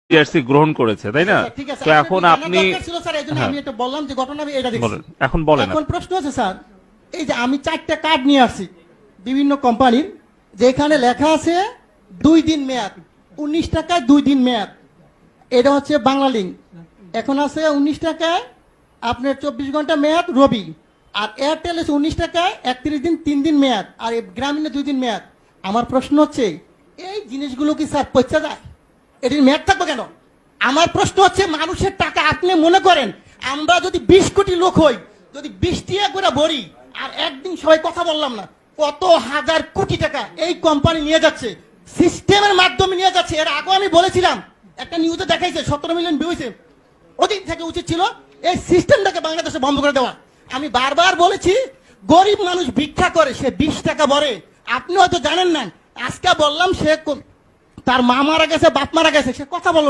TRC গ্রহণ করেছে, তাই না? ঠিক আছে, তো এখন আপনি ছিল স্যার, এইজন্য আমি এটা বললাম যে ঘটনা আমি এটা দেখছি। এখন বলেন। এখন প্রশ্ন আছে স্যার, এই যে আমি 4টা কার্ড নিয়ে আসছি বিভিন্ন কোম্পানির, যেখানে লেখা আছে 2 দিন মেয়াদ, 19 টাকায় 2 দিন মেয়াদ। এটা হচ্ছে বাংলা লিঙ্ক। এখন আছে 19 টাকায় আপনার 24 ঘন্টা মেয়াদ রবি, আর এয়ারটেল আছে 19 টাকায় 31 দিন 3 দিন মেয়াদ, আর গ্রামীণে 2 দিন মেয়াদ। আমার প্রশ্ন হচ্ছে এই জিনিসগুলো কি স্যার পয়সা যায়? এটির মেয়াদ থাকবে কেন? আমার প্রশ্ন হচ্ছে মানুষের টাকা আপনি মনে করেন আমরা যদি 20 কোটি লোক হই, যদি 20 টাকা করে ভরি, আর একদিন সবাই কথা বললাম না, কত হাজার কোটি টাকা এই কোম্পানি নিয়ে যাচ্ছে, সিস্টেমের মাধ্যমে নিয়ে যাচ্ছে। এর আগে আমি বলেছিলাম, একটা নিউজে দেখাইছে 17 মিলিয়ন ভিউ হয়েছে। ওদিন থেকে উচিত ছিল এই সিস্টেমটাকে বাংলাদেশে বন্ধ করে দেওয়া। আমি বারবার বলেছি গরিব মানুষ ভিক্ষা করে, সে 20 টাকা ভরে। আপনি হয়তো জানেন না, আজকে বললাম সে তার মা মারা গেছে, বাপ মারা গেছে, সে কথা বললো না।